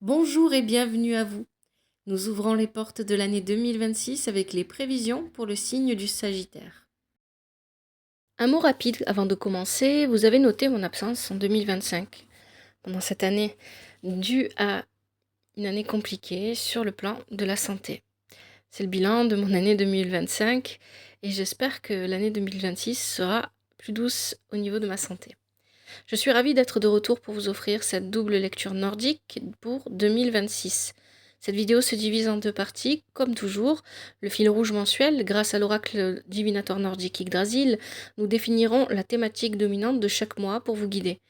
Bonjour et bienvenue à vous. Nous ouvrons les portes de l'année 2026 avec les prévisions pour le signe du Sagittaire. Un mot rapide avant de commencer, vous avez noté mon absence en 2025, pendant cette année due à une année compliquée sur le plan de la santé. C'est le bilan de mon année 2025 et j'espère que l'année 2026 sera plus douce au niveau de ma santé. Je suis ravie d'être de retour pour vous offrir cette double lecture nordique pour 2026. Cette vidéo se divise en deux parties, comme toujours. Le fil rouge mensuel, grâce à l'oracle divinateur nordique Yggdrasil, nous définirons la thématique dominante de chaque mois pour vous guider.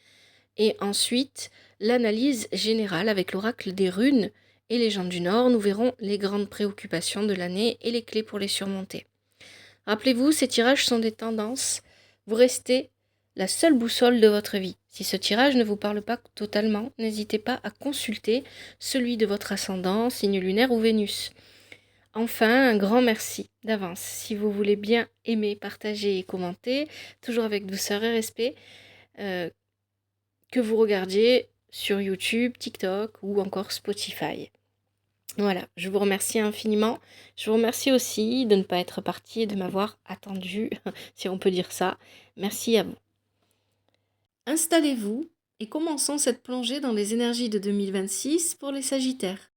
Et ensuite, l'analyse générale avec l'oracle des runes et légendes du Nord, nous verrons les grandes préoccupations de l'année et les clés pour les surmonter. Rappelez-vous, ces tirages sont des tendances. Vous restez la seule boussole de votre vie. Si ce tirage ne vous parle pas totalement, n'hésitez pas à consulter celui de votre ascendant, signe lunaire ou Vénus. Enfin, un grand merci d'avance. Si vous voulez bien aimer, partager et commenter, toujours avec douceur et respect, que vous regardiez sur YouTube, TikTok ou encore Spotify. Voilà, je vous remercie infiniment. Je vous remercie aussi de ne pas être parti et de m'avoir attendu, si on peut dire ça. Merci à vous. Installez-vous et commençons cette plongée dans les énergies de 2026 pour les Sagittaires.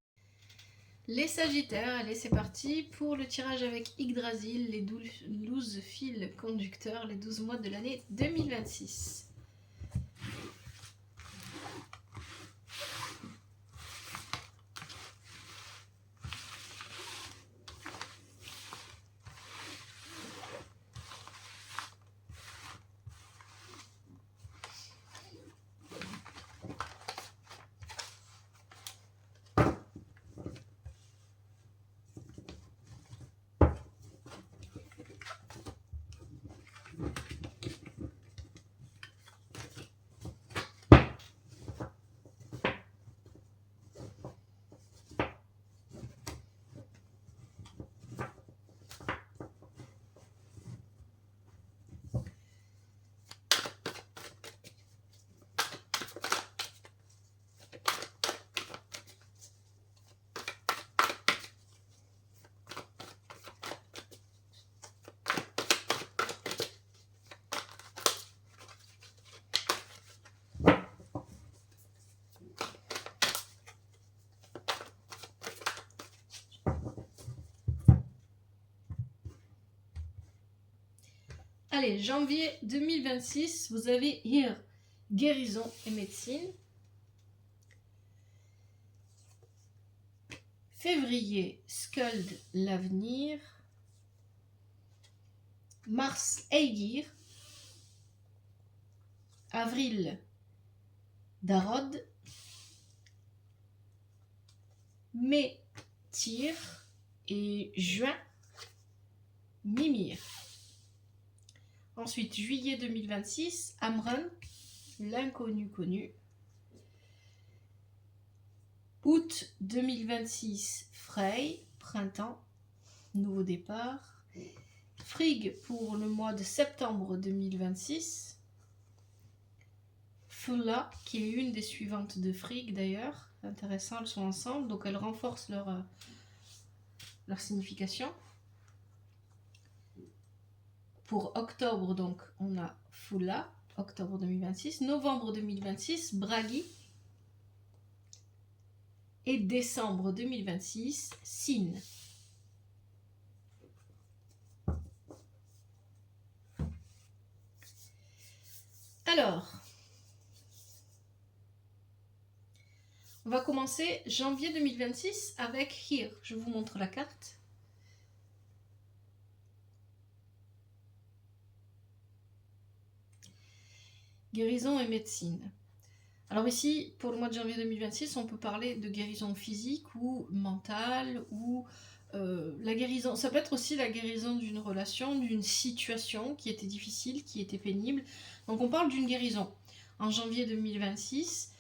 Les Sagittaires, allez, c'est parti pour le tirage avec Yggdrasil, les 12 fils conducteurs, les 12 mois de l'année 2026. Allez, janvier 2026, vous avez hier guérison et médecine. Février, Skuld, l'avenir. Mars, Aegir. Avril, Darod. Mai, Tyr. Et juin, Mimir. Ensuite, juillet 2026, Amrun, l'inconnu connu. Août 2026, Frey, printemps, nouveau départ. Frigg pour le mois de septembre 2026. Fulla, qui est une des suivantes de Frigg d'ailleurs. Intéressant, elles sont ensemble, donc elles renforcent leur signification. Pour octobre, donc, on a Fulla, octobre 2026. Novembre 2026, Bragi. Et décembre 2026, Sin. Alors, on va commencer janvier 2026 avec Here. Je vous montre la carte. Guérison et médecine. Alors ici, pour le mois de janvier 2026, on peut parler de guérison physique ou mentale ou la guérison. Ça peut être aussi la guérison d'une relation, d'une situation qui était difficile, qui était pénible. Donc on parle d'une guérison. En janvier 2026,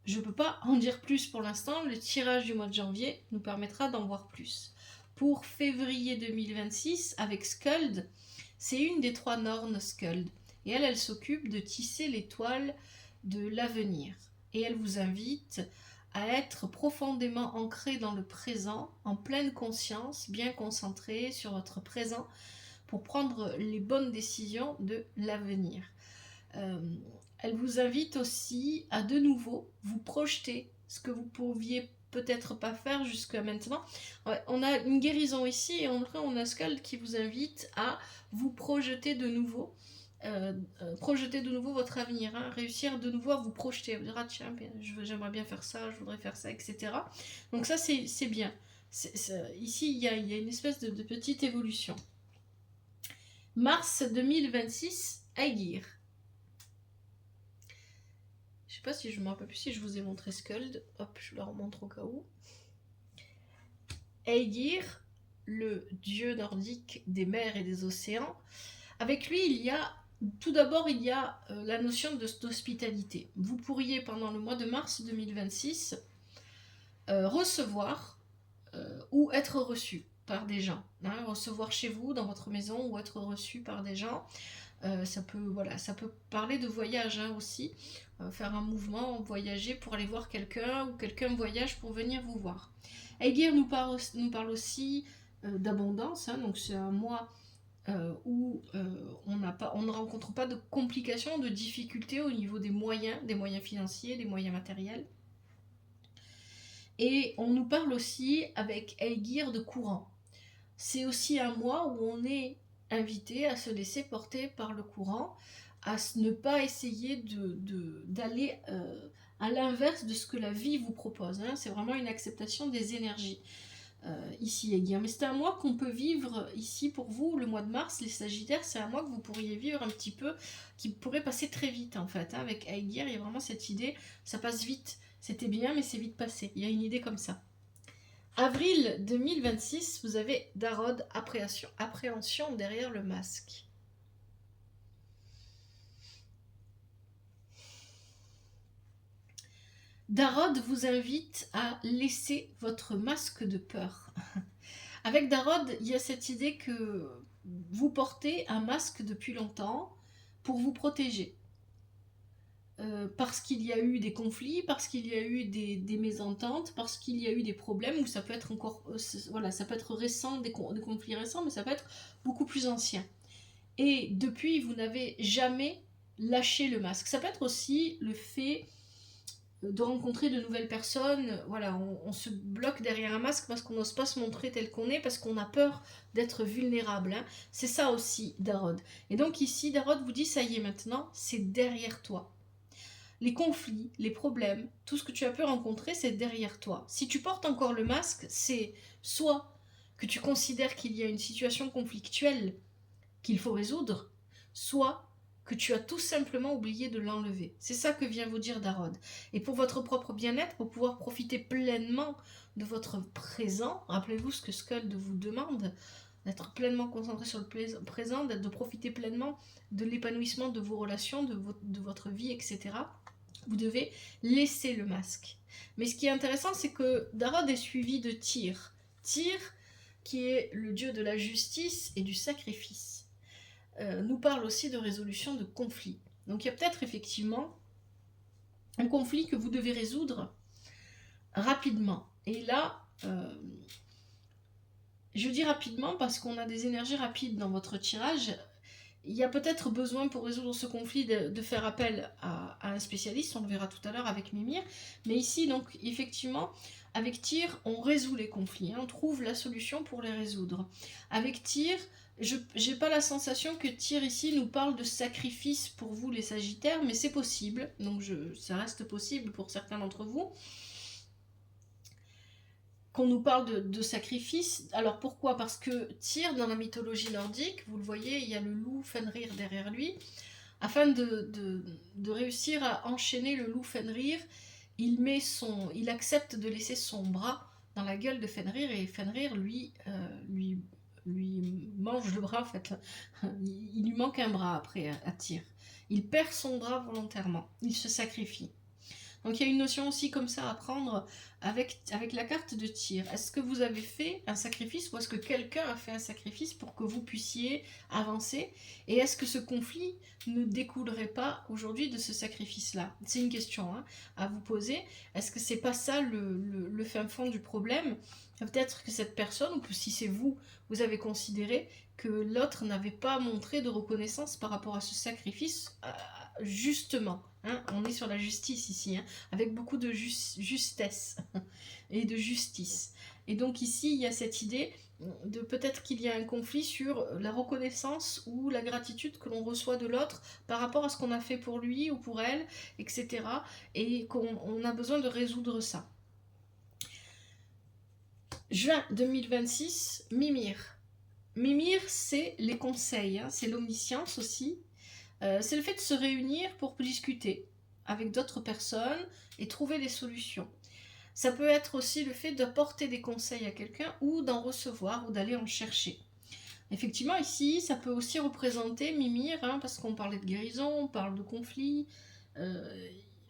je ne peux pas en dire plus pour l'instant. Le tirage du mois de janvier nous permettra d'en voir plus. Pour février 2026, avec Skuld, c'est une des 3 Nornes Skuld. Et elle s'occupe de tisser les toiles de l'avenir. et elle vous invite à être profondément ancré dans le présent, en pleine conscience, bien concentré sur votre présent pour prendre les bonnes décisions de l'avenir. Elle vous invite aussi à de nouveau vous projeter, ce que vous pouviez peut-être pas faire jusqu'à maintenant. Ouais, on a une guérison ici et en vrai on a Skull qui vous invite à vous projeter de nouveau. Projeter de nouveau votre avenir, hein, réussir de nouveau à vous projeter, vous dire ah, tiens, j'aimerais bien faire ça, je voudrais faire ça, etc. Donc ça c'est bien. Ici il y a une espèce de petite évolution. Mars 2026, Aegir. Je sais pas si je me rappelle plus si je vous ai montré Skuld. Hop, je leur montre au cas où. Aegir, le dieu nordique des mers et des océans. Avec lui, tout d'abord, il y a la notion d'hospitalité. Vous pourriez, pendant le mois de mars 2026, recevoir ou être reçu par des gens. Hein, recevoir chez vous, dans votre maison, ou être reçu par des gens. Ça peut parler de voyage hein, aussi, faire un mouvement, voyager pour aller voir quelqu'un, ou quelqu'un voyage pour venir vous voir. Aegir nous parle aussi d'abondance, hein, donc c'est un mois où on ne rencontre pas de complications, de difficultés au niveau des moyens financiers, des moyens matériels. Et on nous parle aussi avec Aegir de courant. C'est aussi un mois où on est invité à se laisser porter par le courant, à ne pas essayer d'aller à l'inverse de ce que la vie vous propose. Hein. C'est vraiment une acceptation des énergies ici, Aegir. Mais c'est un mois qu'on peut vivre ici pour vous, le mois de mars, les Sagittaires, c'est un mois que vous pourriez vivre un petit peu, qui pourrait passer très vite en fait. Hein. Avec Aegir, il y a vraiment cette idée, ça passe vite. C'était bien, mais c'est vite passé. Il y a une idée comme ça. Avril 2026, vous avez Darod, appréhension derrière le masque. Darod vous invite à laisser votre masque de peur. Avec Darod, il y a cette idée que vous portez un masque depuis longtemps pour vous protéger. Parce qu'il y a eu des conflits, parce qu'il y a eu des mésententes, parce qu'il y a eu des problèmes, ou ça peut être encore, ça peut être récent, des conflits récents, mais ça peut être beaucoup plus ancien. Et depuis, vous n'avez jamais lâché le masque. Ça peut être aussi le fait de rencontrer de nouvelles personnes. Voilà, on se bloque derrière un masque parce qu'on n'ose pas se montrer tel qu'on est, parce qu'on a peur d'être vulnérable. Hein. C'est ça aussi, Darod. Et donc ici, Darod vous dit, ça y est maintenant, c'est derrière toi. Les conflits, les problèmes, tout ce que tu as pu rencontrer, c'est derrière toi. Si tu portes encore le masque, c'est soit que tu considères qu'il y a une situation conflictuelle qu'il faut résoudre, soit que tu as tout simplement oublié de l'enlever. C'est ça que vient vous dire Darod. Et pour votre propre bien-être, pour pouvoir profiter pleinement de votre présent, rappelez-vous ce que Skuld vous demande, d'être pleinement concentré sur le présent, de profiter pleinement de l'épanouissement de vos relations, de votre vie, etc. Vous devez laisser le masque. Mais ce qui est intéressant, c'est que Darod est suivi de Tyr. Tyr, qui est le dieu de la justice et du sacrifice, nous parle aussi de résolution de conflits. Donc il y a peut-être effectivement un conflit que vous devez résoudre rapidement. Et là, je dis rapidement parce qu'on a des énergies rapides dans votre tirage. Il y a peut-être besoin pour résoudre ce conflit de faire appel à un spécialiste, on le verra tout à l'heure avec Mimir. Mais ici, donc, effectivement, avec Tyr, on résout les conflits, hein, on trouve la solution pour les résoudre. Avec Tyr, je n'ai pas la sensation que Tyr ici nous parle de sacrifice pour vous les Sagittaires, mais c'est possible, donc ça reste possible pour certains d'entre vous. Qu'on nous parle de sacrifice. Alors pourquoi? Parce que Tyr, dans la mythologie nordique, vous le voyez, il y a le loup Fenrir derrière lui. Afin de réussir à enchaîner le loup Fenrir, il accepte de laisser son bras dans la gueule de Fenrir, et Fenrir lui mange le bras en fait. Il lui manque un bras après à Tyr. Il perd son bras volontairement, il se sacrifie. Donc il y a une notion aussi comme ça à prendre avec la carte de tir. Est-ce que vous avez fait un sacrifice ou est-ce que quelqu'un a fait un sacrifice pour que vous puissiez avancer? Et est-ce que ce conflit ne découlerait pas aujourd'hui de ce sacrifice-là? C'est une question hein, à vous poser. Est-ce que c'est pas ça le fin fond du problème? Peut-être que cette personne, ou que si c'est vous, vous avez considéré que l'autre n'avait pas montré de reconnaissance par rapport à ce sacrifice, justement. Hein, on est sur la justice ici, hein, avec beaucoup de justesse et de justice. Et donc ici, il y a cette idée de peut-être qu'il y a un conflit sur la reconnaissance ou la gratitude que l'on reçoit de l'autre par rapport à ce qu'on a fait pour lui ou pour elle, etc. Et qu'on a besoin de résoudre ça. Juin 2026, Mimir. Mimir, c'est les conseils, hein, c'est l'omniscience aussi. C'est le fait de se réunir pour discuter avec d'autres personnes et trouver des solutions. Ça peut être aussi le fait d'apporter des conseils à quelqu'un ou d'en recevoir ou d'aller en chercher. Effectivement, ici, ça peut aussi représenter Mimir, hein, parce qu'on parlait de guérison, on parle de conflit.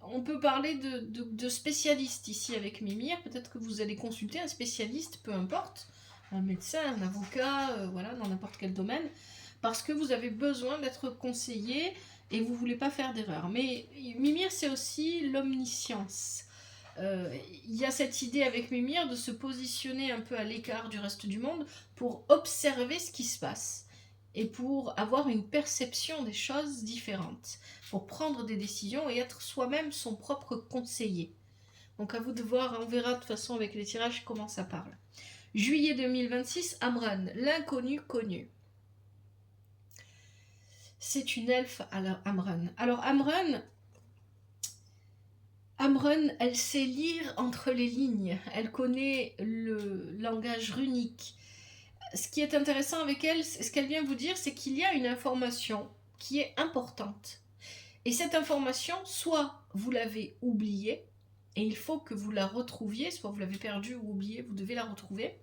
On peut parler de spécialistes ici avec Mimir. Peut-être que vous allez consulter un spécialiste, peu importe, un médecin, un avocat, voilà, dans n'importe quel domaine, parce que vous avez besoin d'être conseillé et vous ne voulez pas faire d'erreur. Mais Mimir, c'est aussi l'omniscience. Il y a cette idée avec Mimir de se positionner un peu à l'écart du reste du monde pour observer ce qui se passe et pour avoir une perception des choses différentes, pour prendre des décisions et être soi-même son propre conseiller. Donc à vous de voir, on verra de toute façon avec les tirages comment ça parle. Juillet 2026, Amran, l'inconnu connu. C'est une elfe, Amran. Alors Amran, elle sait lire entre les lignes, elle connaît le langage runique. Ce qui est intéressant avec elle, ce qu'elle vient vous dire, c'est qu'il y a une information qui est importante. Et cette information, soit vous l'avez oubliée, et il faut que vous la retrouviez, soit vous l'avez perdue ou oubliée, vous devez la retrouver,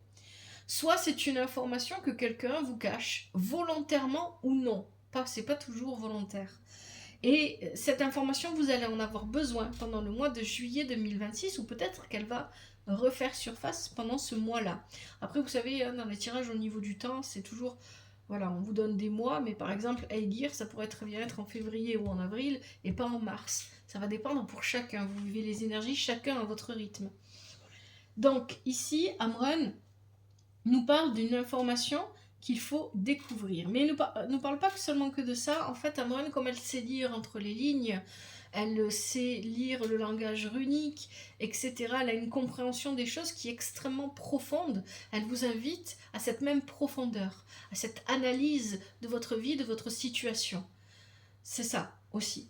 soit c'est une information que quelqu'un vous cache, volontairement ou non. C'est pas toujours volontaire. Et cette information, vous allez en avoir besoin pendant le mois de juillet 2026, ou peut-être qu'elle va refaire surface pendant ce mois-là. Après, vous savez, dans les tirages au niveau du temps, c'est toujours... Voilà, on vous donne des mois, mais par exemple, Aegir, ça pourrait très bien être en février ou en avril, et pas en mars. Ça va dépendre pour chacun. Vous vivez les énergies chacun à votre rythme. Donc, ici, Amran nous parle d'une information qu'il faut découvrir. Mais elle ne parle pas seulement que de ça. En fait, Amran, comme elle sait lire entre les lignes, elle sait lire le langage runique, etc. Elle a une compréhension des choses qui est extrêmement profonde. Elle vous invite à cette même profondeur, à cette analyse de votre vie, de votre situation. C'est ça aussi.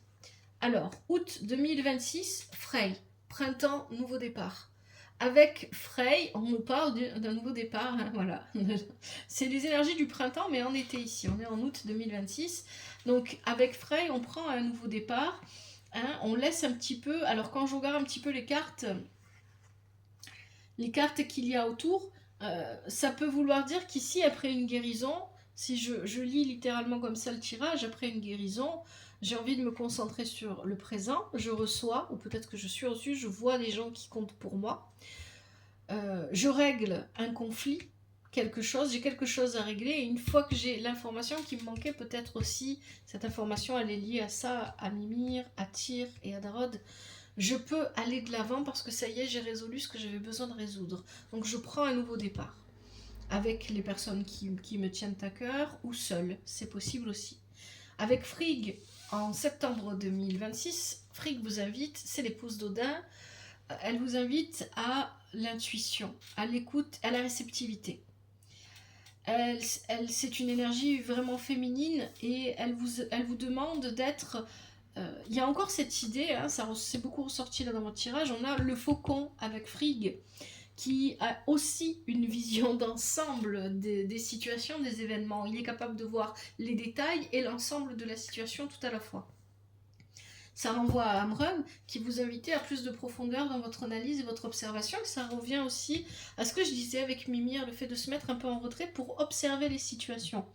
Alors, août 2026, Frey, printemps, nouveau départ. Avec Frey, on nous parle d'un nouveau départ, hein, voilà. C'est les énergies du printemps, mais en été ici. On est en août 2026. Donc, avec Frey, on prend un nouveau départ. Hein, on laisse un petit peu... Alors, quand je regarde un petit peu les cartes qu'il y a autour, ça peut vouloir dire qu'ici, après une guérison, si je lis littéralement comme ça le tirage, après une guérison, j'ai envie de me concentrer sur le présent, je reçois, ou peut-être que je suis reçue, je vois les gens qui comptent pour moi, je règle un conflit, quelque chose, j'ai quelque chose à régler, et une fois que j'ai l'information qui me manquait, peut-être aussi, cette information elle est liée à ça, à Mimir, à Tyr et à Darod, je peux aller de l'avant parce que ça y est, j'ai résolu ce que j'avais besoin de résoudre. Donc je prends un nouveau départ, avec les personnes qui me tiennent à cœur, ou seule, c'est possible aussi. Avec Frigg, en septembre 2026, Frigg vous invite, c'est l'épouse d'Odin, elle vous invite à l'intuition, à l'écoute, à la réceptivité. C'est une énergie vraiment féminine et elle vous demande d'être... Il y a encore cette idée, hein, ça c'est beaucoup ressorti là dans mon tirage, on a le faucon avec Frigg qui a aussi une vision d'ensemble des situations, des événements. Il est capable de voir les détails et l'ensemble de la situation tout à la fois. Ça renvoie à Amran qui vous invite à plus de profondeur dans votre analyse et votre observation. Ça revient aussi à ce que je disais avec Mimir, le fait de se mettre un peu en retrait pour observer les situations.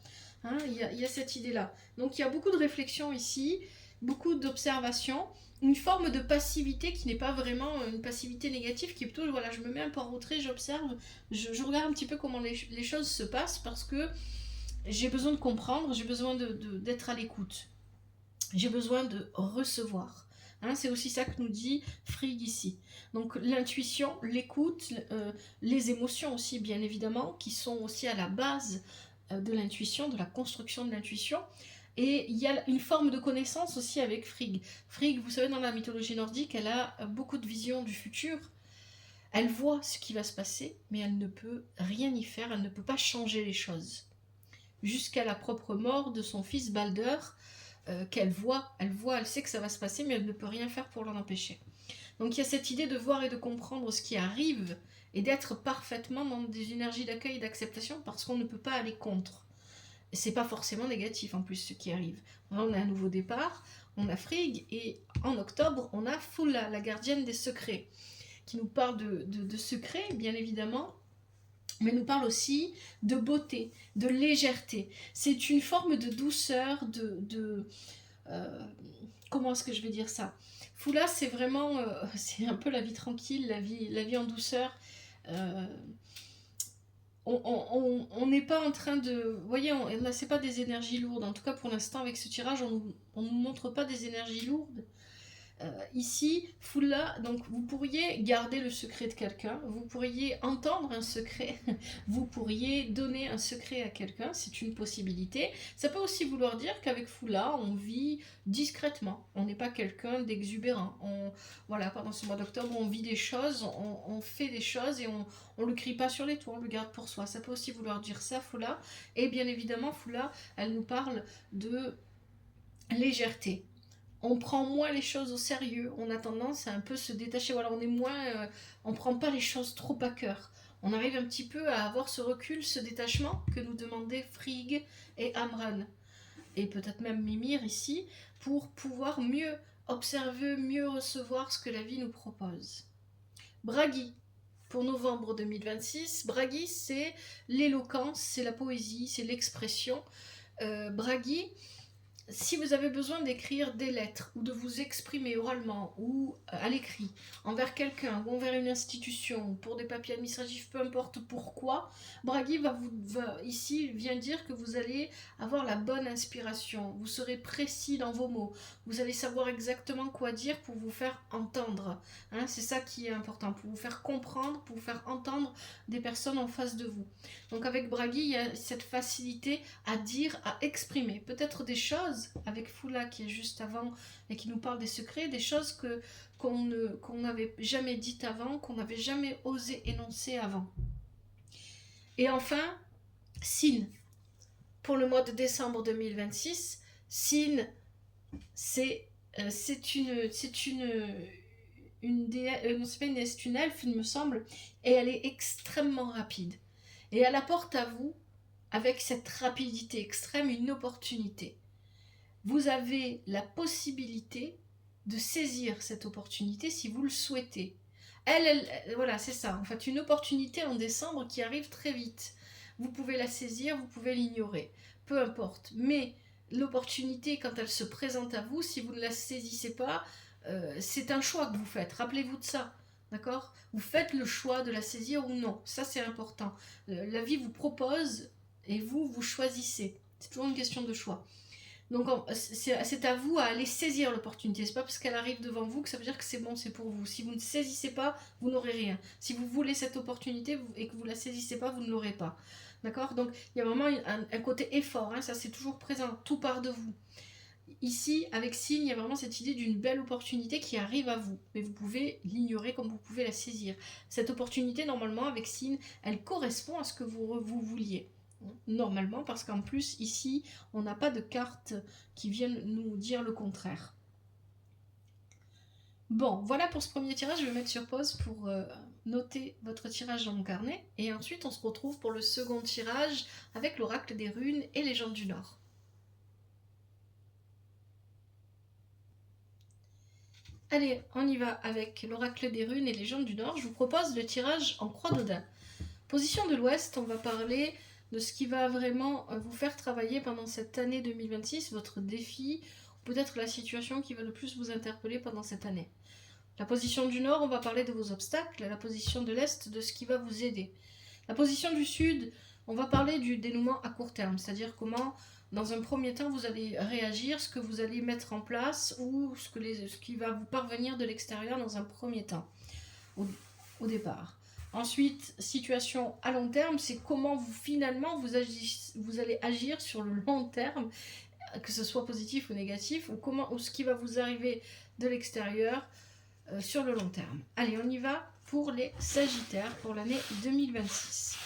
Hein, il y a cette idée-là. Donc il y a beaucoup de réflexion ici. beaucoup d'observation, une forme de passivité qui n'est pas vraiment une passivité négative, qui est plutôt, voilà, je me mets un peu en retrait, j'observe, je regarde un petit peu comment les choses se passent, parce que j'ai besoin de comprendre, j'ai besoin d'être à l'écoute, j'ai besoin de recevoir. Hein, c'est aussi ça que nous dit Frigg ici. Donc l'intuition, l'écoute, les émotions aussi bien évidemment, qui sont aussi à la base de l'intuition, de la construction de l'intuition. Et il y a une forme de connaissance aussi avec Frigg. Frigg, vous savez, dans la mythologie nordique, elle a beaucoup de visions du futur. Elle voit ce qui va se passer, mais elle ne peut rien y faire, elle ne peut pas changer les choses. Jusqu'à la propre mort de son fils Balder, qu'elle voit, elle sait que ça va se passer, mais elle ne peut rien faire pour l'en empêcher. Donc il y a cette idée de voir et de comprendre ce qui arrive, et d'être parfaitement dans des énergies d'accueil et d'acceptation, parce qu'on ne peut pas aller contre. C'est pas forcément négatif en plus ce qui arrive. On a un nouveau départ, on a Frigg, et en octobre on a Fulla, la gardienne des secrets, qui nous parle de secrets bien évidemment, mais nous parle aussi de beauté, de légèreté. C'est une forme de douceur, comment est-ce que je vais dire ça? Fulla, c'est vraiment, c'est un peu la vie tranquille, la vie en douceur. Euh, on n'est pas en train de... Vous voyez, c'est pas des énergies lourdes. En tout cas, pour l'instant, avec ce tirage, on nous montre pas des énergies lourdes. Ici, Fulla, donc vous pourriez garder le secret de quelqu'un, vous pourriez entendre un secret, vous pourriez donner un secret à quelqu'un, c'est une possibilité. Ça peut aussi vouloir dire qu'avec Fulla, on vit discrètement, on n'est pas quelqu'un d'exubérant. Voilà, pendant ce mois d'octobre, on vit des choses, on fait des choses et on le crie pas sur les toits, on le garde pour soi. Ça peut aussi vouloir dire ça, Fulla. Et bien évidemment, Fulla, elle nous parle de légèreté. On prend moins les choses au sérieux, on a tendance à un peu se détacher, voilà, on est moins, on prend pas les choses trop à cœur. On arrive un petit peu à avoir ce recul, ce détachement que nous demandaient Frigg et Amran, et peut-être même Mimir ici, pour pouvoir mieux observer, mieux recevoir ce que la vie nous propose. Bragi, pour novembre 2026, Bragi, c'est l'éloquence, c'est la poésie, c'est l'expression. Bragi, si vous avez besoin d'écrire des lettres ou de vous exprimer oralement ou à l'écrit envers quelqu'un ou envers une institution, pour des papiers administratifs, peu importe pourquoi, Bragi ici vient dire que vous allez avoir la bonne inspiration, vous serez précis dans vos mots, vous allez savoir exactement quoi dire pour vous faire entendre. Hein, c'est ça qui est important, pour vous faire comprendre, pour vous faire entendre des personnes en face de vous. Donc avec Bragi, il y a cette facilité à dire, à exprimer peut-être des choses avec Fulla qui est juste avant et qui nous parle des secrets, des choses qu'on n'avait jamais dites avant, qu'on n'avait jamais osé énoncer avant. Et enfin, Sin, pour le mois de décembre 2026, Sin, c'est une elfe, il me semble, et elle est extrêmement rapide. Et elle apporte à vous, avec cette rapidité extrême, une opportunité. Vous avez la possibilité de saisir cette opportunité si vous le souhaitez. Voilà, c'est ça. En fait, une opportunité en décembre qui arrive très vite. Vous pouvez la saisir, vous pouvez l'ignorer. Peu importe. Mais l'opportunité, quand elle se présente à vous, si vous ne la saisissez pas, c'est un choix que vous faites. Rappelez-vous de ça. D'accord? Vous faites le choix de la saisir ou non. Ça, c'est important. La vie vous propose et vous choisissez. C'est toujours une question de choix. Donc c'est à vous à aller saisir l'opportunité. C'est pas parce qu'elle arrive devant vous que ça veut dire que c'est bon, c'est pour vous. Si vous ne saisissez pas, vous n'aurez rien. Si vous voulez cette opportunité et que vous la saisissez pas, vous ne l'aurez pas. D'accord? Donc il y a vraiment un côté effort, hein, ça c'est toujours présent, tout part de vous. Ici, avec Signe, il y a vraiment cette idée d'une belle opportunité qui arrive à vous. Mais vous pouvez l'ignorer comme vous pouvez la saisir. Cette opportunité, normalement, avec Signe, elle correspond à ce que vous vouliez. Normalement, parce qu'en plus, ici, on n'a pas de cartes qui viennent nous dire le contraire. Bon, voilà pour ce premier tirage. Je vais mettre sur pause pour noter votre tirage dans mon carnet. Et ensuite, on se retrouve pour le second tirage avec l'oracle des runes et Légende du Nord. Allez, on y va avec l'oracle des runes et Légende du Nord. Je vous propose le tirage en croix d'Odin. Position de l'Ouest, on va parler de ce qui va vraiment vous faire travailler pendant cette année 2026, votre défi peut-être la situation qui va le plus vous interpeller pendant cette année. La position du nord, on va parler de vos obstacles. La position de l'est, de ce qui va vous aider. La position du sud, on va parler du dénouement à court terme, c'est-à-dire comment, dans un premier temps, vous allez réagir, ce que vous allez mettre en place ou ce qui va vous parvenir de l'extérieur dans un premier temps, au départ. Ensuite, situation à long terme, c'est comment vous allez agir sur le long terme, que ce soit positif ou négatif, ou ce qui va vous arriver de l'extérieur sur le long terme. Allez, on y va pour les Sagittaires pour l'année 2026.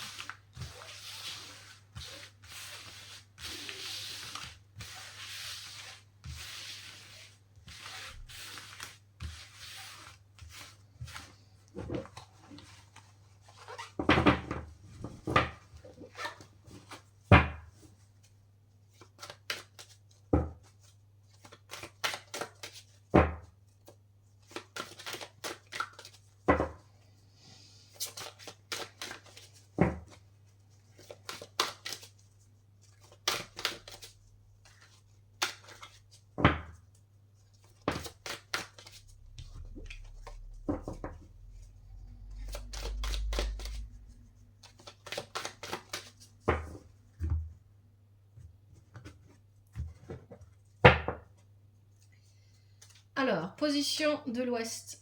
Alors, position de l'ouest.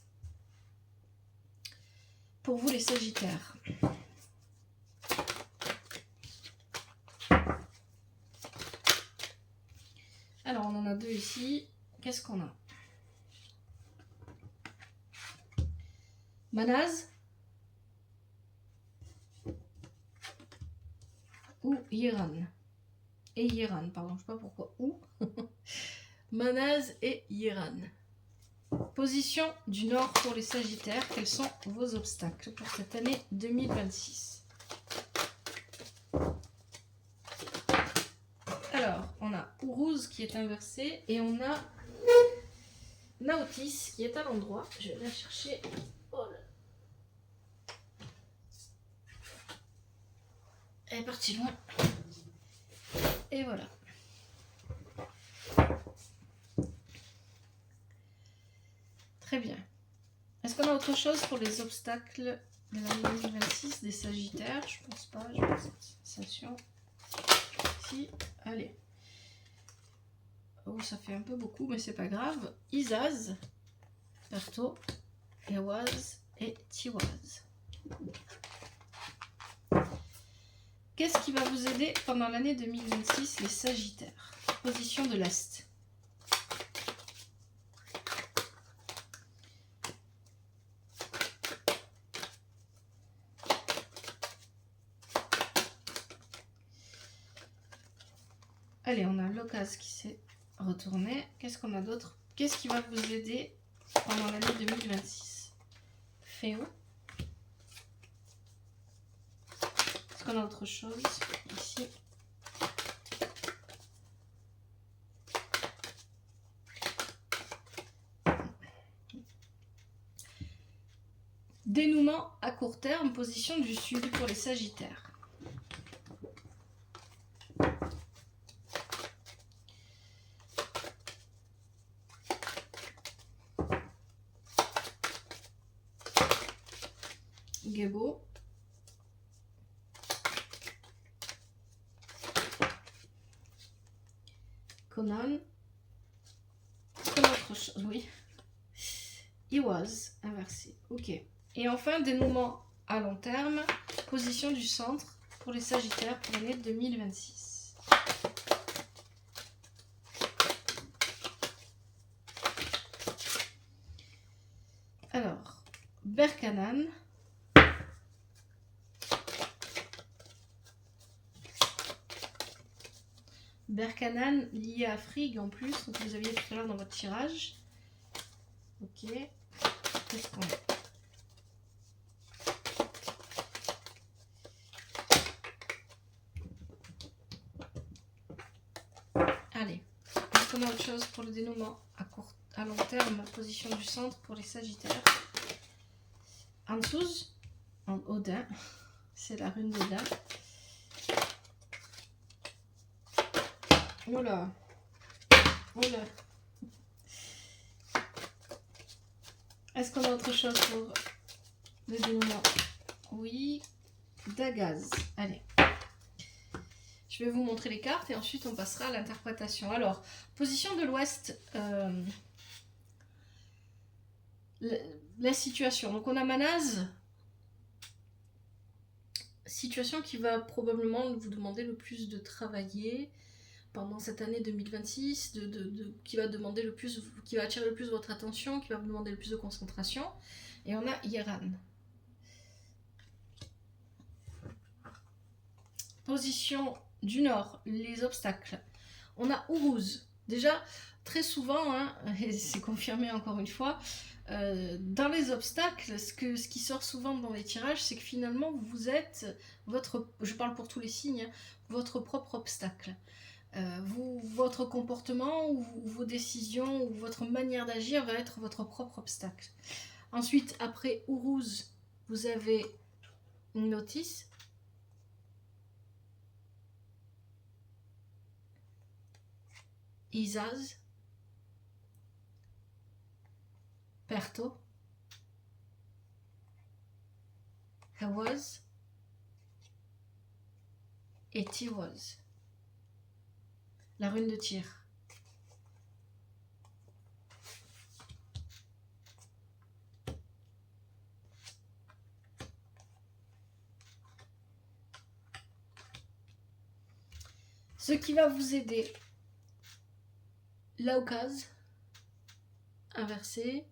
Pour vous les Sagittaires. Alors, on en a deux ici. Qu'est-ce qu'on a? Manaz ou Yiran. Et Yiran, pardon, je sais pas pourquoi. Ou Manaz et Yiran. Position du nord pour les Sagittaires. Quels sont vos obstacles pour cette année 2026? Alors, on a Uruz qui est inversé et on a Naotis qui est à l'endroit. Je vais la chercher. Oh là. Elle est partie loin. Et voilà. Très bien. Est-ce qu'on a autre chose pour les obstacles de l'année 2026 des Sagittaires? Je pense pas. Je vais cette sensation. Ici. Allez. Oh, ça fait un peu beaucoup, mais c'est pas grave. Isaz, Perto, Ewaz et Tiwaz. Qu'est-ce qui va vous aider pendant l'année 2026, les Sagittaires? Position de l'Est. Allez, on a l'Ocas qui s'est retourné. Qu'est-ce qu'on a d'autre? Qu'est-ce qui va vous aider pendant l'année 2026? Féo. Est-ce qu'on a autre chose ici? Dénouement à court terme, position du sud pour les Sagittaires. Gebo. Conan. Est-ce qu'on a autre chose? Oui. Iwaz, inversé. Ok. Et enfin, dénouement à long terme, position du centre pour les Sagittaires pour l'année 2026. Alors, Berkanan. Berkanan lié à Frigg en plus, donc vous aviez tout à l'heure dans votre tirage. Ok. Qu'est-ce qu'on a? Allez. Est-ce qu'on a autre chose pour le dénouement à long terme, position du centre pour les Sagittaires? Ansuz, en Odin. C'est la rune d'Odin. Oula. Oula. Est-ce qu'on a autre chose pour le dénouement? Oui. Dagaz. Allez. Je vais vous montrer les cartes et ensuite on passera à l'interprétation. Alors, position de l'Ouest. La situation. Donc on a Manaz. Situation qui va probablement vous demander le plus de travailler pendant cette année 2026, qui va demander le plus, qui va attirer le plus votre attention, qui va vous demander le plus de concentration. Et on a Iran. Position du Nord, les obstacles. On a Uruz. Déjà, très souvent, et c'est confirmé encore une fois, dans les obstacles, ce qui sort souvent dans les tirages, c'est que finalement, vous êtes, je parle pour tous les signes, votre propre obstacle. Votre comportement ou vos décisions ou votre manière d'agir va être votre propre obstacle. Ensuite, après Uruz, vous avez Notice. Izaz. Perto. Hawaz. Et Tiwaz. La rune de tir. Ce qui va vous aider, Laukaz, inversé,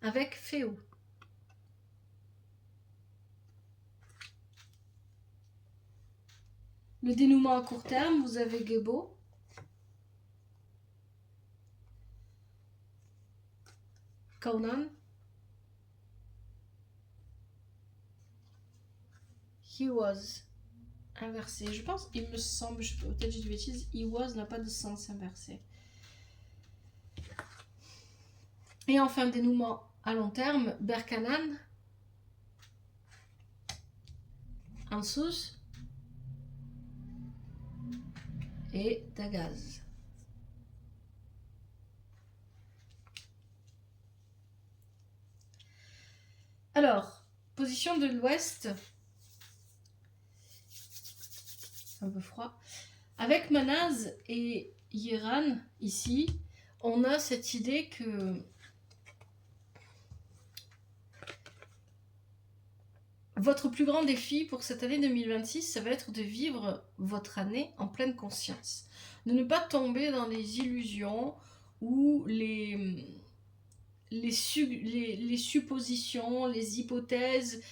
avec Féo. Le dénouement à court terme, vous avez Gebo. Kaunan. He was. Inversé. Je pense, il me semble, peut-être j'ai du bêtise, he was n'a pas de sens inversé. Et enfin, dénouement à long terme, Berkanan. Ansous. Et Dagaz. Alors, position de l'Ouest, un peu froid. Avec Manaz et Iran, ici, on a cette idée que votre plus grand défi pour cette année 2026, ça va être de vivre votre année en pleine conscience. De ne pas tomber dans les illusions ou les suppositions, les hypothèses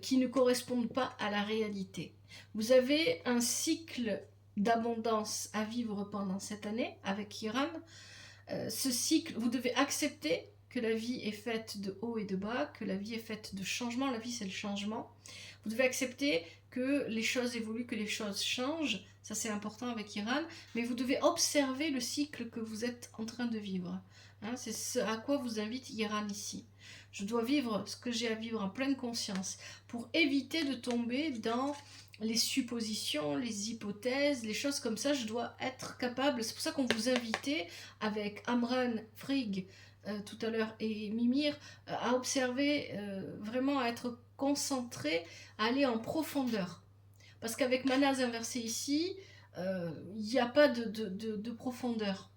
qui ne correspondent pas à la réalité. Vous avez un cycle d'abondance à vivre pendant cette année avec Iran. Ce cycle, vous devez accepter que la vie est faite de haut et de bas, que la vie est faite de changement. La vie, c'est le changement. Vous devez accepter que les choses évoluent, que les choses changent. Ça, c'est important avec Iran. Mais vous devez observer le cycle que vous êtes en train de vivre. C'est ce à quoi vous invite Iran ici. Je dois vivre ce que j'ai à vivre en pleine conscience pour éviter de tomber dans les suppositions, les hypothèses, les choses comme ça. Je dois être capable, c'est pour ça qu'on vous invitait avec Amran, Frigg tout à l'heure et Mimir à observer, vraiment à être concentré, à aller en profondeur. Parce qu'avec Manaz inversé ici, il n'y a pas de profondeur.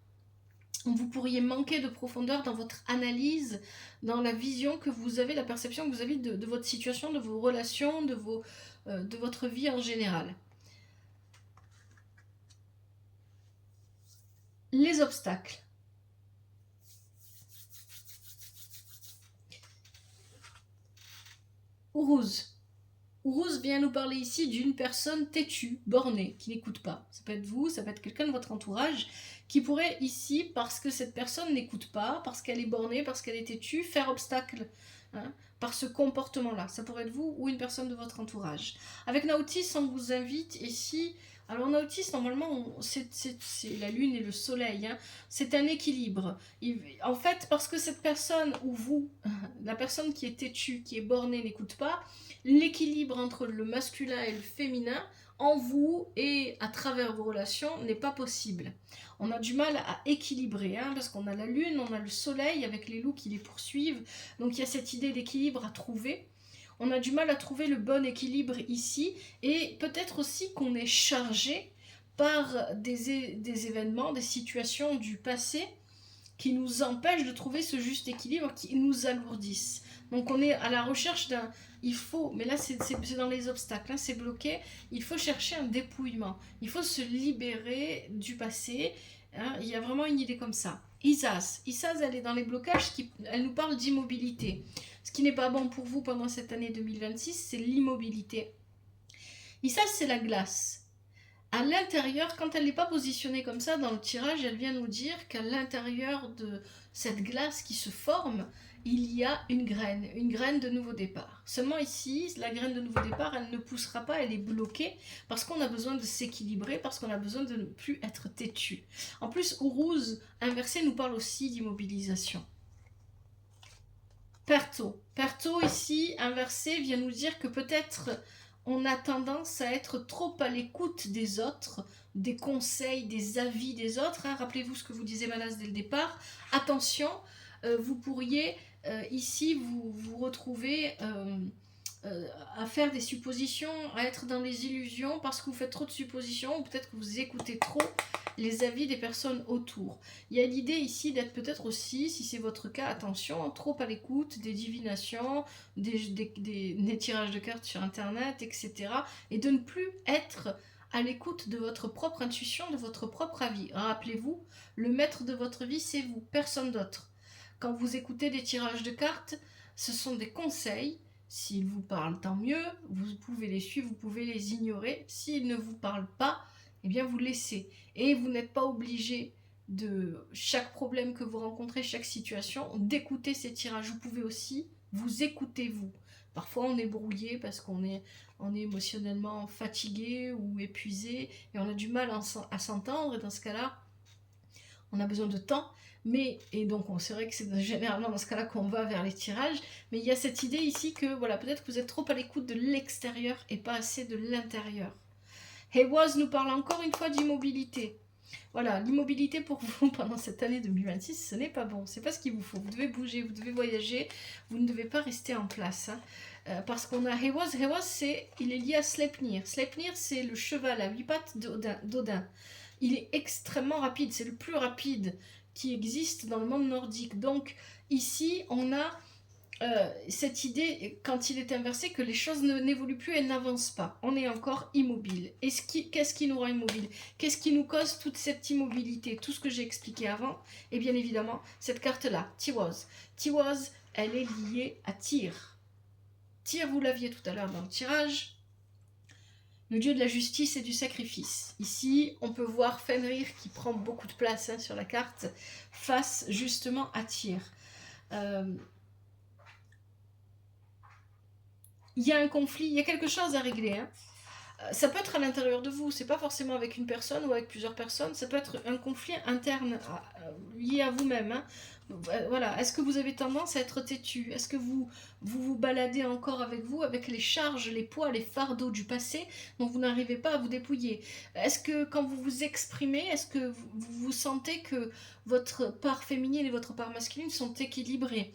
Vous pourriez manquer de profondeur dans votre analyse, dans la vision que vous avez, la perception que vous avez de votre situation, de vos relations, de votre vie en général. Les obstacles. Uruz. Uruz vient nous parler ici d'une personne têtue, bornée, qui n'écoute pas. Ça peut être vous, ça peut être quelqu'un de votre entourage, qui pourrait ici, parce que cette personne n'écoute pas, parce qu'elle est bornée, parce qu'elle est têtue, faire obstacle par ce comportement-là. Ça pourrait être vous ou une personne de votre entourage. Avec Nautis, on vous invite ici... Alors Nautis, normalement, c'est la lune et le soleil. C'est un équilibre. En fait, parce que cette personne, ou vous, la personne qui est têtue, qui est bornée, n'écoute pas, l'équilibre entre le masculin et le féminin en vous et à travers vos relations n'est pas possible. On a du mal à équilibrer, hein, parce qu'on a la lune, on a le soleil avec les loups qui les poursuivent, donc il y a cette idée d'équilibre à trouver. On a du mal à trouver le bon équilibre ici, et peut-être aussi qu'on est chargé par des événements, des situations du passé qui nous empêchent de trouver ce juste équilibre, qui nous alourdissent. Donc on est à la recherche d'un... Il faut, mais là c'est dans les obstacles, hein, c'est bloqué, il faut chercher un dépouillement, il faut se libérer du passé, hein, il y a vraiment une idée comme ça. Isaz, elle est dans les blocages, elle nous parle d'immobilité. Ce qui n'est pas bon pour vous pendant cette année 2026, c'est l'immobilité. Isaz, c'est la glace. À l'intérieur, quand elle n'est pas positionnée comme ça dans le tirage, elle vient nous dire qu'à l'intérieur de cette glace qui se forme, il y a une graine de nouveau départ. Seulement ici, la graine de nouveau départ, elle ne poussera pas, elle est bloquée parce qu'on a besoin de s'équilibrer, parce qu'on a besoin de ne plus être têtu. En plus, Ourouz inversé nous parle aussi d'immobilisation. Perto ici, inversé, vient nous dire que peut-être on a tendance à être trop à l'écoute des autres, des conseils, des avis des autres. Hein. Rappelez-vous ce que vous disait Manas dès le départ. Attention, vous pourriez ici vous retrouver à faire des suppositions, à être dans les illusions parce que vous faites trop de suppositions ou peut-être que vous écoutez trop les avis des personnes autour. Il y a l'idée ici d'être peut-être aussi, si c'est votre cas, attention, trop à l'écoute des divinations, des tirages de cartes sur internet, etc. Et de ne plus être à l'écoute de votre propre intuition, de votre propre avis. Rappelez-vous, le maître de votre vie, c'est vous, personne d'autre. Quand vous écoutez des tirages de cartes, ce sont des conseils. S'ils vous parlent, tant mieux, vous pouvez les suivre, vous pouvez les ignorer. S'ils ne vous parlent pas, eh bien vous laissez. Et vous n'êtes pas obligé de chaque problème que vous rencontrez, chaque situation, d'écouter ces tirages. Vous pouvez aussi vous écouter vous. Parfois on est brouillé parce qu'on est émotionnellement fatigué ou épuisé et on a du mal à s'entendre. Et dans ce cas-là, on a besoin de temps. Et donc c'est vrai que c'est généralement dans ce cas-là qu'on va vers les tirages, mais il y a cette idée ici que voilà, peut-être que vous êtes trop à l'écoute de l'extérieur et pas assez de l'intérieur. Hewaz nous parle encore une fois d'immobilité. Voilà, l'immobilité pour vous pendant cette année 2026, ce n'est pas bon, c'est pas ce qu'il vous faut. Vous devez bouger, vous devez voyager, vous ne devez pas rester en place. Hein. Parce qu'on a Hewaz, il est lié à Sleipnir. Sleipnir, c'est le cheval à 8 pattes d'Odin. Il est extrêmement rapide, c'est le plus rapide qui existe dans le monde nordique. Donc ici, on a cette idée, quand il est inversé, que les choses n'évoluent plus et n'avancent pas. On est encore immobile. Et qu'est-ce qui nous rend immobile? Qu'est-ce qui nous cause toute cette immobilité? Tout ce que j'ai expliqué avant. Et bien évidemment, cette carte-là, Tiwaz. Tiwaz, elle est liée à Tyr. Tyr, vous l'aviez tout à l'heure dans le tirage. Le dieu de la justice et du sacrifice. Ici, on peut voir Fenrir qui prend beaucoup de place sur la carte face justement à Tyr. Il y a un conflit, il y a quelque chose à régler. Hein. Ça peut être à l'intérieur de vous, c'est pas forcément avec une personne ou avec plusieurs personnes, ça peut être un conflit interne lié à vous-même. Hein. Voilà, est-ce que vous avez tendance à être têtu? Est-ce que vous baladez encore avec vous, avec les charges, les poids, les fardeaux du passé dont vous n'arrivez pas à vous dépouiller? Est-ce que quand vous vous exprimez, est-ce que vous sentez que votre part féminine et votre part masculine sont équilibrées?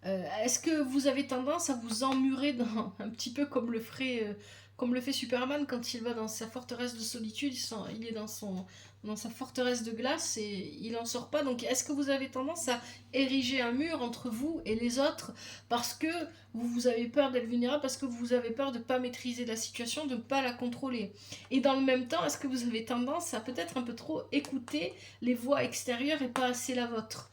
Est-ce que vous avez tendance à vous emmurer un petit peu comme le fait Superman quand il va dans sa forteresse de solitude, il est dans sa forteresse de glace et il n'en sort pas. Donc est-ce que vous avez tendance à ériger un mur entre vous et les autres parce que vous avez peur d'être vulnérable, parce que vous avez peur de ne pas maîtriser la situation, de ne pas la contrôler? Et dans le même temps, est-ce que vous avez tendance à peut-être un peu trop écouter les voix extérieures et pas assez la vôtre?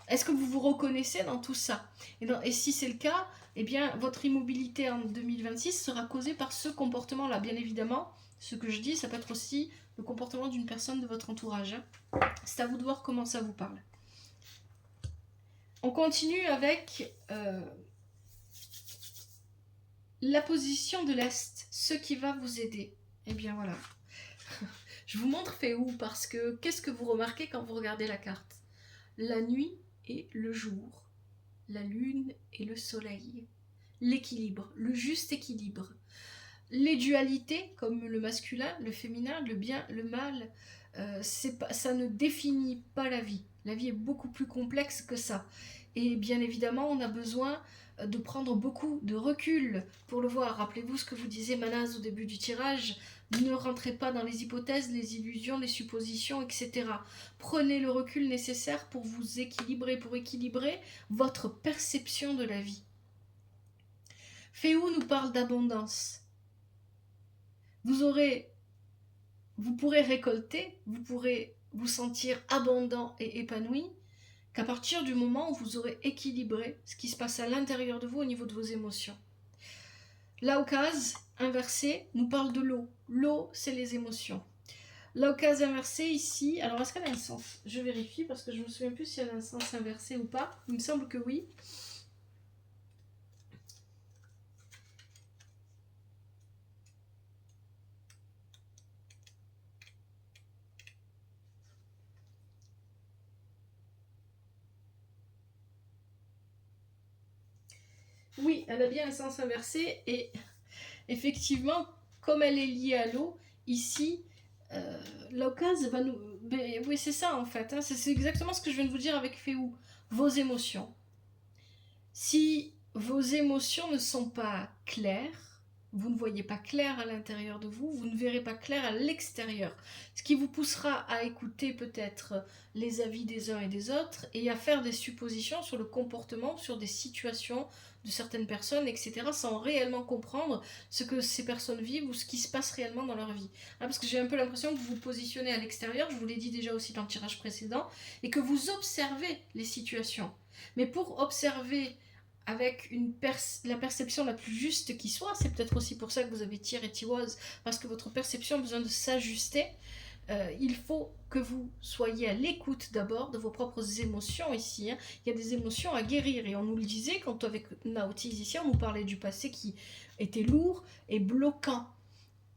Est-ce que vous vous reconnaissez dans tout ça? Et si c'est le cas, eh bien, votre immobilité en 2026 sera causée par ce comportement-là. Bien évidemment, ce que je dis, ça peut être aussi le comportement d'une personne de votre entourage. Hein. C'est à vous de voir comment ça vous parle. On continue avec la position de l'Est, ce qui va vous aider. Eh bien voilà. Je vous montre fait où, parce que qu'est-ce que vous remarquez quand vous regardez la carte? La nuit et le jour, la lune et le soleil, l'équilibre, le juste équilibre. les dualités, comme le masculin, le féminin, le bien, le mal, ça ne définit pas la vie. La vie est beaucoup plus complexe que ça. Et bien évidemment, on a besoin de prendre beaucoup de recul pour le voir. Rappelez-vous ce que vous disait Manaz au début du tirage. Ne rentrez pas dans les hypothèses, les illusions, les suppositions, etc. Prenez le recul nécessaire pour vous équilibrer, pour équilibrer votre perception de la vie. Féou nous parle d'abondance. Vous pourrez récolter, vous pourrez vous sentir abondant et épanoui qu'à partir du moment où vous aurez équilibré ce qui se passe à l'intérieur de vous au niveau de vos émotions. L'Aukaz inversé nous parle de l'eau. L'eau, c'est les émotions. L'Aukaz inversé ici, alors est-ce qu'elle a un sens? Je vérifie parce que je ne me souviens plus si elle a un sens inversé ou pas. Il me semble que oui. Oui, elle a bien un sens inversé et effectivement, comme elle est liée à l'eau, ici, l'occasion va nous... oui, c'est ça en fait, hein, c'est exactement ce que je viens de vous dire avec Féou. Vos émotions. Si vos émotions ne sont pas claires, vous ne voyez pas clair à l'intérieur de vous, vous ne verrez pas clair à l'extérieur. Ce qui vous poussera à écouter peut-être les avis des uns et des autres et à faire des suppositions sur le comportement, sur des situations de certaines personnes, etc., sans réellement comprendre ce que ces personnes vivent ou ce qui se passe réellement dans leur vie. Parce que j'ai un peu l'impression que vous vous positionnez à l'extérieur, je vous l'ai dit déjà aussi dans le tirage précédent, et que vous observez les situations. Mais pour observer avec la perception la plus juste qui soit, c'est peut-être aussi pour ça que vous avez Tyr et Tiwaz, parce que votre perception a besoin de s'ajuster. Il faut que vous soyez à l'écoute d'abord de vos propres émotions ici. Hein. Il y a des émotions à guérir et on nous le disait quand avec Naotiz ici, on nous parlait du passé qui était lourd et bloquant,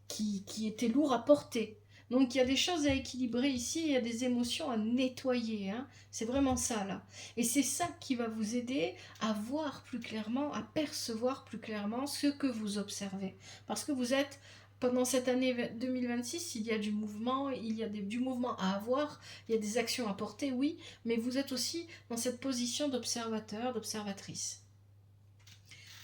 qui était lourd à porter. Donc il y a des choses à équilibrer ici, il y a des émotions à nettoyer, hein. C'est vraiment ça là. Et c'est ça qui va vous aider à voir plus clairement, à percevoir plus clairement ce que vous observez. Parce que vous êtes, pendant cette année 2026, il y a du mouvement, il y a du mouvement à avoir, il y a des actions à porter, oui, mais vous êtes aussi dans cette position d'observateur, d'observatrice.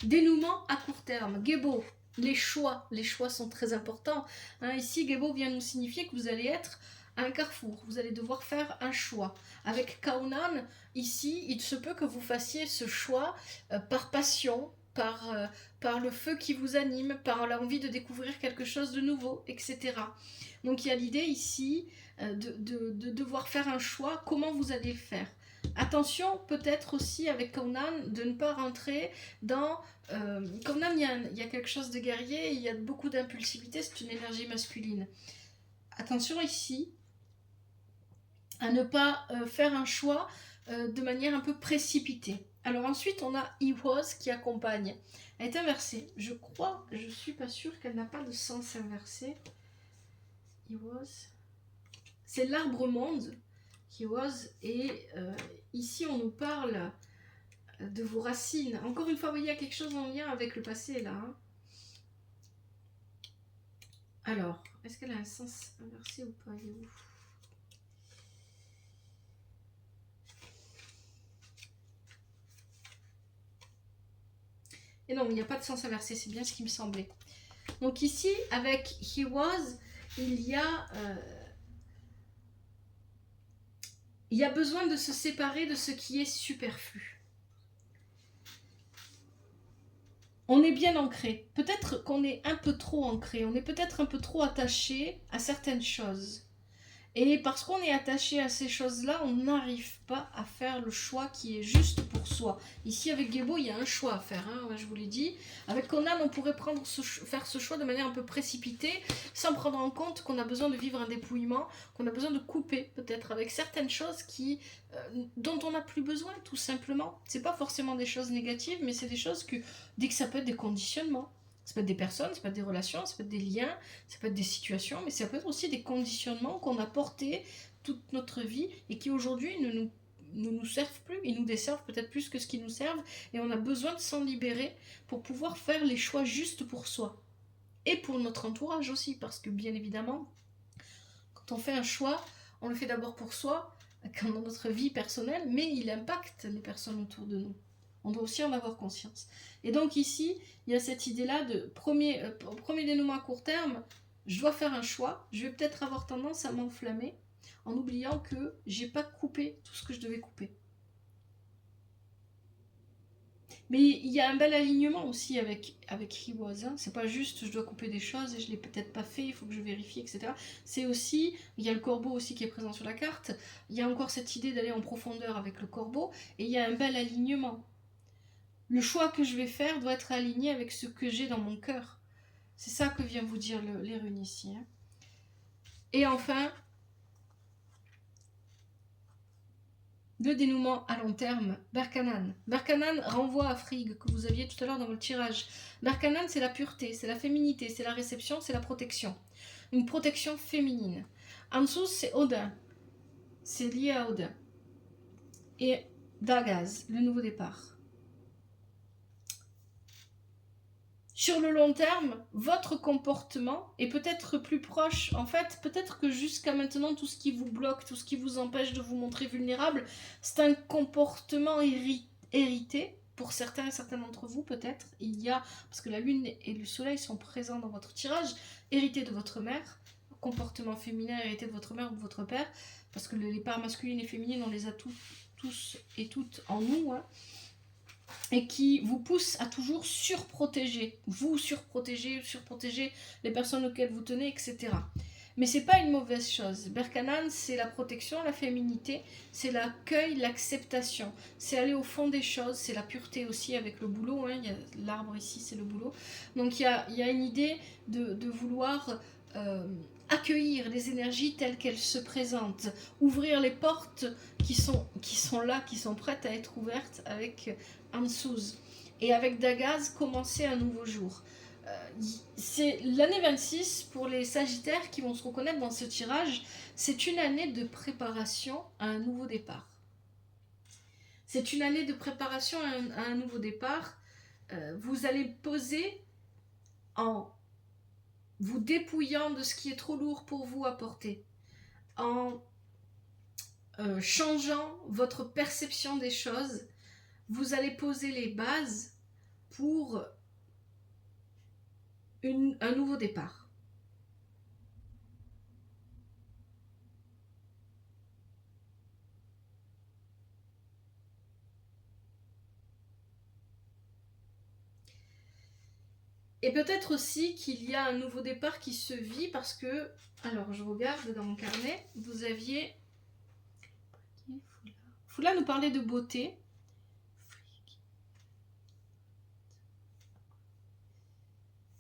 Dénouement à court terme, Gebo. Les choix sont très importants. Hein, ici, Gebo vient nous signifier que vous allez être à un carrefour. Vous allez devoir faire un choix. Avec Kaunan, ici, il se peut que vous fassiez ce choix par passion, par le feu qui vous anime, par l'envie de découvrir quelque chose de nouveau, etc. Donc il y a l'idée ici de devoir faire un choix. Comment vous allez le faire? Attention peut-être aussi avec Kaunan de ne pas rentrer dans... Kaunan, il y a quelque chose de guerrier, il y a beaucoup d'impulsivité, c'est une énergie masculine. Attention ici à ne pas faire un choix de manière un peu précipitée. Alors ensuite on a Iwas qui accompagne. Elle est inversée. Je crois, je suis pas sûre qu'elle n'a pas de sens inversé. Iwas. C'est l'arbre monde. Iwas. Et ici on nous parle de vos racines. Encore une fois, vous voyez, il y a quelque chose en lien avec le passé là. Hein. Alors, est-ce qu'elle a un sens inversé ou pas? Et non, il n'y a pas de sens inversé, c'est bien ce qui me semblait. Donc ici, avec He Was, il y a besoin de se séparer de ce qui est superflu. On est bien ancré. Peut-être qu'on est un peu trop ancré. On est peut-être un peu trop attaché à certaines choses. Et parce qu'on est attaché à ces choses-là, on n'arrive pas à faire le choix qui est juste pour soi. Ici, avec Gebo, il y a un choix à faire, hein, je vous l'ai dit. Avec Conan, on pourrait faire ce choix de manière un peu précipitée, sans prendre en compte qu'on a besoin de vivre un dépouillement, qu'on a besoin de couper, peut-être, avec certaines choses dont on n'a plus besoin, tout simplement. C'est pas forcément des choses négatives, mais c'est des choses que ça peut être des conditionnements. Ça peut être des personnes, ça peut être des relations, ça peut être des liens, ça peut être des situations, mais ça peut être aussi des conditionnements qu'on a portés toute notre vie et qui aujourd'hui ne nous servent plus. Ils nous desservent peut-être plus que ce qu'ils nous servent et on a besoin de s'en libérer pour pouvoir faire les choix justes pour soi. et pour notre entourage aussi, parce que bien évidemment, quand on fait un choix, on le fait d'abord pour soi, dans notre vie personnelle, mais il impacte les personnes autour de nous. On doit aussi en avoir conscience. Et donc ici, il y a cette idée-là de premier dénouement à court terme, je dois faire un choix, je vais peut-être avoir tendance à m'enflammer en oubliant que j'ai pas coupé tout ce que je devais couper. Mais il y a un bel alignement aussi avec He-Was. Hein. C'est pas juste je dois couper des choses et je l'ai peut-être pas fait, il faut que je vérifie, etc. C'est aussi, il y a le corbeau aussi qui est présent sur la carte, il y a encore cette idée d'aller en profondeur avec le corbeau, et il y a un bel alignement. Le choix que je vais faire doit être aligné avec ce que j'ai dans mon cœur. C'est ça que vient vous dire les runes ici. Hein. Et enfin, le dénouement à long terme, Berkanan. Berkanan renvoie à Frigg, que vous aviez tout à l'heure dans votre tirage. Berkanan, c'est la pureté, c'est la féminité, c'est la réception, c'est la protection. Une protection féminine. Ansus, c'est Odin. C'est lié à Odin. Et Dagaz, le nouveau départ. Sur le long terme, votre comportement est peut-être plus proche. En fait, peut-être que jusqu'à maintenant, tout ce qui vous bloque, tout ce qui vous empêche de vous montrer vulnérable, c'est un comportement hérité. Pour certains et certains d'entre vous, peut-être, il y a, parce que la lune et le soleil sont présents dans votre tirage, hérité de votre mère, comportement féminin hérité de votre mère ou de votre père, parce que les parts masculines et féminines, on les a tous et toutes en nous, hein. Et qui vous pousse à toujours surprotéger les personnes auxquelles vous tenez, etc. Mais c'est pas une mauvaise chose. Berkanan, c'est la protection, la féminité, c'est l'accueil, l'acceptation, c'est aller au fond des choses, c'est la pureté aussi avec le boulot. Hein. L'arbre ici, c'est le boulot. Donc il y a une idée de vouloir accueillir les énergies telles qu'elles se présentent, ouvrir les portes qui sont là, qui sont prêtes à être ouvertes avec Ansuz. Et avec Dagaz, commencer un nouveau jour. C'est l'année 26 pour les Sagittaires qui vont se reconnaître dans ce tirage. C'est une année de préparation à un nouveau départ. C'est une année de préparation à un nouveau départ. Vous allez poser en vous dépouillant de ce qui est trop lourd pour vous à porter, en changeant votre perception des choses. Vous allez poser les bases pour un nouveau départ. Et peut-être aussi qu'il y a un nouveau départ qui se vit parce que, alors je regarde dans mon carnet, vous aviez... Foula nous parlait de beauté.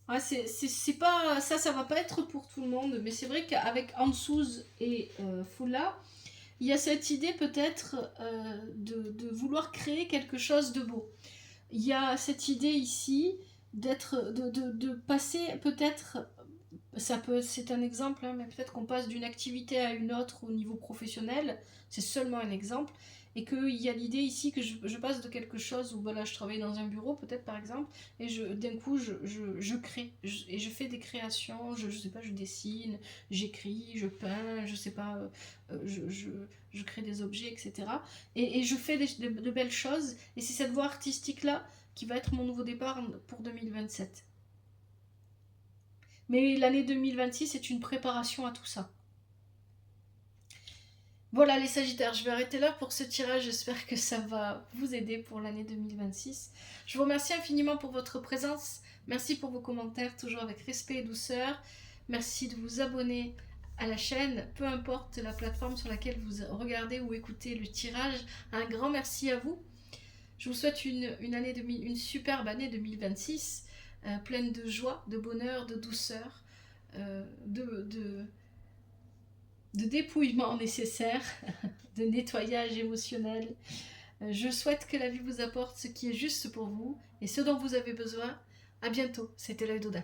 Ouais, c'est pas ça va pas être pour tout le monde, mais c'est vrai qu'avec Ansuz et Foula, il y a cette idée peut-être de vouloir créer quelque chose de beau. Il y a cette idée ici de passer peut-être, c'est un exemple, hein, mais peut-être qu'on passe d'une activité à une autre au niveau professionnel, c'est seulement un exemple, et qu'il y a l'idée ici que je passe de quelque chose où voilà, je travaille dans un bureau peut-être par exemple, et d'un coup je crée, et je fais des créations, je sais pas, je dessine, j'écris, je peins, je sais pas, je crée des objets, etc. Et je fais de belles choses, et c'est cette voie artistique là qui va être mon nouveau départ pour 2027. Mais l'année 2026 est une préparation à tout ça. Voilà les Sagittaires, je vais arrêter là pour ce tirage, j'espère que ça va vous aider pour l'année 2026. Je vous remercie infiniment pour votre présence, merci pour vos commentaires, toujours avec respect et douceur. Merci de vous abonner à la chaîne, peu importe la plateforme sur laquelle vous regardez ou écoutez le tirage. Un grand merci à vous. Je vous souhaite une superbe année 2026, pleine de joie, de bonheur, de douceur, de dépouillement nécessaire, de nettoyage émotionnel. Je souhaite que la vie vous apporte ce qui est juste pour vous et ce dont vous avez besoin. À bientôt, c'était l'œil d'Odin.